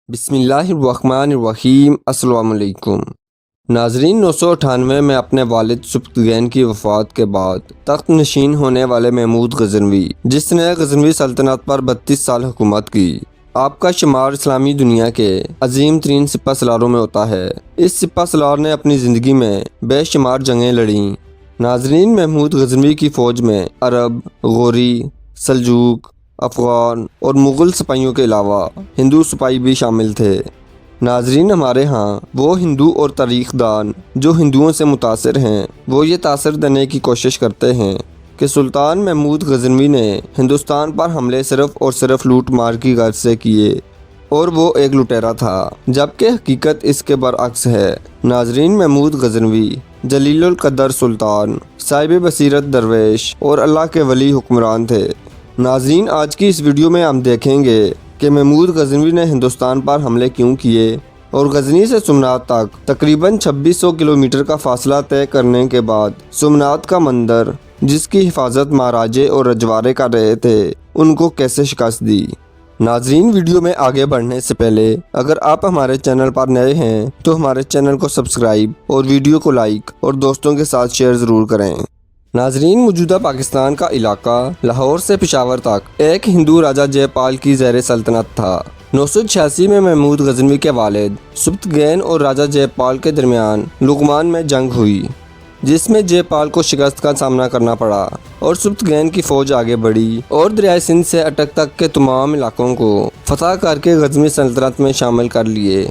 بسم اللہ الرحمن الرحیم۔ السلام علیکم ناظرین، 998 میں اپنے والد سبکتگین کی وفات کے بعد تخت نشین ہونے والے محمود غزنوی، جس نے غزنوی سلطنت پر 32 سال حکومت کی، آپ کا شمار اسلامی دنیا کے عظیم ترین سپہ سالاروں میں ہوتا ہے۔ اس سپہ سالار نے اپنی زندگی میں بے شمار جنگیں لڑیں۔ ناظرین، محمود غزنوی کی فوج میں عرب، غوری، سلجوق، افغان اور مغل سپاہیوں کے علاوہ ہندو سپاہی بھی شامل تھے۔ ناظرین، ہمارے ہاں وہ ہندو اور تاریخ دان جو ہندوؤں سے متاثر ہیں، وہ یہ تاثر دینے کی کوشش کرتے ہیں کہ سلطان محمود غزنوی نے ہندوستان پر حملے صرف اور صرف لوٹ مار کی غرض سے کیے اور وہ ایک لٹیرا تھا، جبکہ حقیقت اس کے برعکس ہے۔ ناظرین، محمود غزنوی جلیل القدر سلطان، صاحب بصیرت درویش اور اللہ کے ولی حکمران تھے۔ ناظرین، آج کی اس ویڈیو میں ہم دیکھیں گے کہ محمود غزنوی نے ہندوستان پر حملے کیوں کیے اور غزنی سے سومنات تک تقریباً 2600 کلومیٹر کا فاصلہ طے کرنے کے بعد سومنات کا مندر، جس کی حفاظت مہاراجے اور رجواڑے کر رہے تھے، ان کو کیسے شکست دی۔ ناظرین، ویڈیو میں آگے بڑھنے سے پہلے اگر آپ ہمارے چینل پر نئے ہیں تو ہمارے چینل کو سبسکرائب اور ویڈیو کو لائک اور دوستوں کے ساتھ شیئر ضرور کریں۔ ناظرین، موجودہ پاکستان کا علاقہ لاہور سے پشاور تک ایک ہندو راجہ جے پال کی زیر سلطنت تھا۔ 986 میں محمود غزنوی کے والد سبکتگین اور راجہ جے پال کے درمیان لغمان میں جنگ ہوئی، جس میں جے پال کو شکست کا سامنا کرنا پڑا اور سبکتگین کی فوج آگے بڑھی اور دریائے سندھ سے اٹک تک کے تمام علاقوں کو فتح کر کے غزنوی سلطنت میں شامل کر لیے۔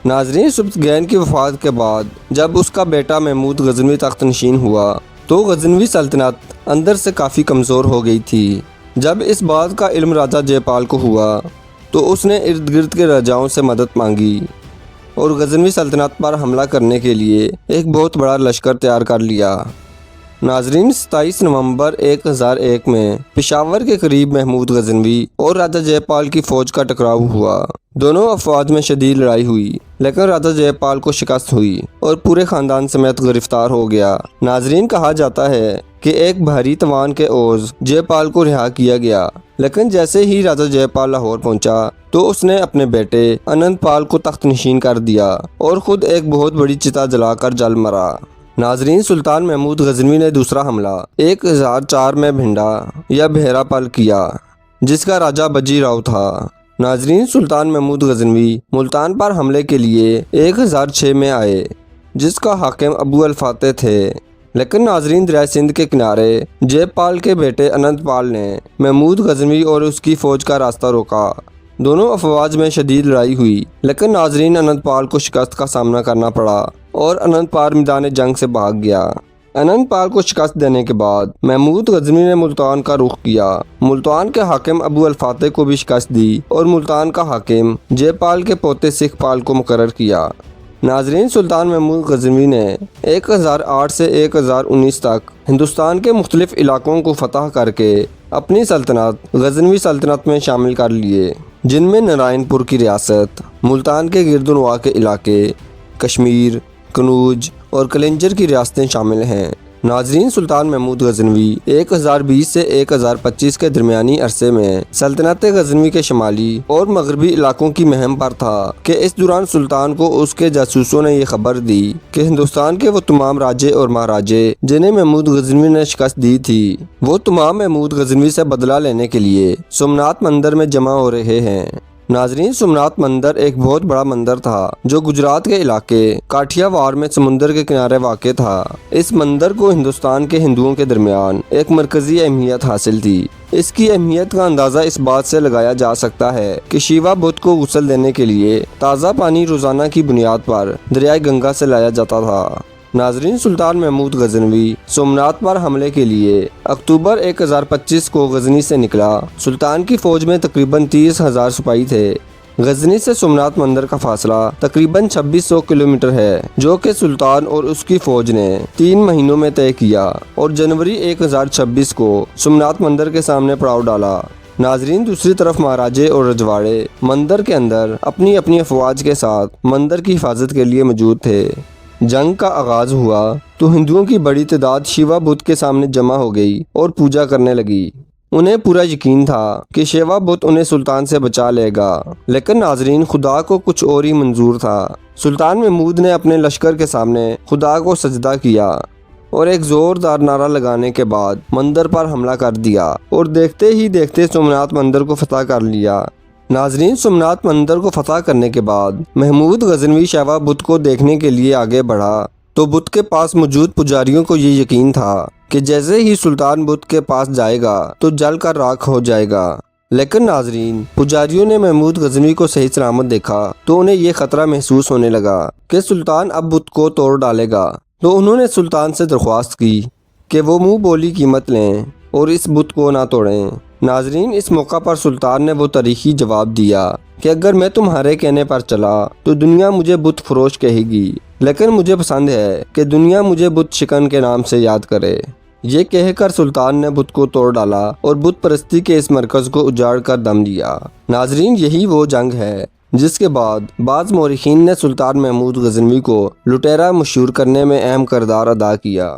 ناظرین، سبکتگین کی وفات کے بعد جب اس کا بیٹا محمود غزنوی تخت نشین ہوا تو غزنوی سلطنت اندر سے کافی کمزور ہو گئی تھی۔ جب اس بات کا علم راجہ جے پال کو ہوا تو اس نے ارد گرد کے راجاؤں سے مدد مانگی اور غزنوی سلطنت پر حملہ کرنے کے لیے ایک بہت بڑا لشکر تیار کر لیا۔ ناظرین، 27 نومبر 1001 میں پشاور کے قریب محمود غزنوی اور راجہ جے پال کی فوج کا ٹکراؤ ہوا۔ دونوں افواج میں شدید لڑائی ہوئی، لیکن راجہ جے پال کو شکست ہوئی اور پورے خاندان سمیت گرفتار ہو گیا۔ ناظرین، کہا جاتا ہے کہ ایک بھاری توان کے عوض جے پال کو رہا کیا گیا، لیکن جیسے ہی راجہ جے پال لاہور پہنچا تو اس نے اپنے بیٹے انند پال کو تخت نشین کر دیا اور خود ایک بہت بڑی چتا جلا کر جل مرا۔ ناظرین، سلطان محمود غزنوی نے دوسرا حملہ 1004 میں بھنڈا یا بہرا پل کیا، جس کا راجہ بجی راؤ تھا۔ ناظرین، سلطان محمود غزنوی ملتان پر حملے کے لیے 1006 میں آئے، جس کا حاکم ابو الفاتح تھے، لیکن ناظرین دریائے سندھ کے کنارے جے پال کے بیٹے انند پال نے محمود غزنوی اور اس کی فوج کا راستہ روکا۔ دونوں افواج میں شدید لڑائی ہوئی، لیکن ناظرین انند پال کو شکست کا سامنا کرنا پڑا اور انند پال میدان جنگ سے بھاگ گیا۔ انند پال کو شکست دینے کے بعد محمود غزنوی نے ملتان کا رخ کیا۔ ملتان کے حاکم ابو الفاتح کو بھی شکست دی اور ملتان کا حاکم جے پال کے پوتے سکھ پال کو مقرر کیا۔ ناظرین، سلطان محمود غزنوی نے 1008 سے 1019 تک ہندوستان کے مختلف علاقوں کو فتح کر کے اپنی سلطنت غزنوی سلطنت میں شامل کر لیے، جن میں نارائن پور کی ریاست، ملتان کے گرد و نواح کے علاقے، کشمیر، کنوج اور کلنجر کی ریاستیں شامل ہیں۔ ناظرین، سلطان محمود غزنوی 1020 سے 1025 کے درمیانی عرصے میں سلطنت غزنوی کے شمالی اور مغربی علاقوں کی مہم پر تھا کہ اس دوران سلطان کو اس کے جاسوسوں نے یہ خبر دی کہ ہندوستان کے وہ تمام راجے اور مہاراجے جنہیں محمود غزنوی نے شکست دی تھی، وہ تمام محمود غزنوی سے بدلہ لینے کے لیے سومنات مندر میں جمع ہو رہے ہیں۔ ناظرین، سومنات مندر ایک بہت بڑا مندر تھا جو گجرات کے علاقے کاٹھیا وار میں سمندر کے کنارے واقع تھا۔ اس مندر کو ہندوستان کے ہندوؤں کے درمیان ایک مرکزی اہمیت حاصل تھی۔ اس کی اہمیت کا اندازہ اس بات سے لگایا جا سکتا ہے کہ شیوا بدھ کو غسل دینے کے لیے تازہ پانی روزانہ کی بنیاد پر دریائے گنگا سے لایا جاتا تھا۔ ناظرین، سلطان محمود غزنوی سومنات پر حملے کے لیے اکتوبر 1025 کو غزنی سے نکلا۔ سلطان کی فوج میں تقریباً 30,000 سپاہی تھے۔ غزنی سے سومنات مندر کا فاصلہ تقریباً 2600 کلومیٹر ہے، جو کہ سلطان اور اس کی فوج نے 3 مہینوں میں طے کیا اور جنوری 1026 کو سومنات مندر کے سامنے پڑاؤ ڈالا۔ ناظرین، دوسری طرف مہاراجے اور رجواڑے مندر کے اندر اپنی اپنی افواج کے ساتھ مندر کی حفاظت کے لیے موجود تھے۔ جنگ کا آغاز ہوا تو ہندوؤں کی بڑی تعداد شیوا بدھ کے سامنے جمع ہو گئی اور پوجا کرنے لگی۔ انہیں پورا یقین تھا کہ شیوا بت انہیں سلطان سے بچا لے گا، لیکن ناظرین خدا کو کچھ اور ہی منظور تھا۔ سلطان محمود نے اپنے لشکر کے سامنے خدا کو سجدہ کیا اور ایک زوردار نعرہ لگانے کے بعد مندر پر حملہ کر دیا اور دیکھتے ہی دیکھتے سومناتھ مندر کو فتح کر لیا۔ ناظرین سومناتھ مندر کو فتح کرنے کے بعد محمود غزنوی شیوا بت کو دیکھنے کے لیے آگے بڑھا تو بت کے پاس موجود پجاریوں کو یہ یقین تھا کہ جیسے ہی سلطان بت کے پاس جائے گا تو جل کر راکھ ہو جائے گا، لیکن ناظرین پجاریوں نے محمود غزنوی کو صحیح سلامت دیکھا تو انہیں یہ خطرہ محسوس ہونے لگا کہ سلطان اب بت کو توڑ ڈالے گا، تو انہوں نے سلطان سے درخواست کی کہ وہ منہ بولی قیمت لیں اور اس بت کو نہ توڑیں۔ ناظرین اس موقع پر سلطان نے وہ تاریخی جواب دیا کہ اگر میں تمہارے کہنے پر چلا تو دنیا مجھے بت فروش کہے گی، لیکن مجھے پسند ہے کہ دنیا مجھے بت شکن کے نام سے یاد کرے۔ یہ کہہ کر سلطان نے بت کو توڑ ڈالا اور بت پرستی کے اس مرکز کو اجاڑ کر دم لیا۔ ناظرین یہی وہ جنگ ہے جس کے بعد بعض مورخین نے سلطان محمود غزنوی کو لٹیرا مشہور کرنے میں اہم کردار ادا کیا۔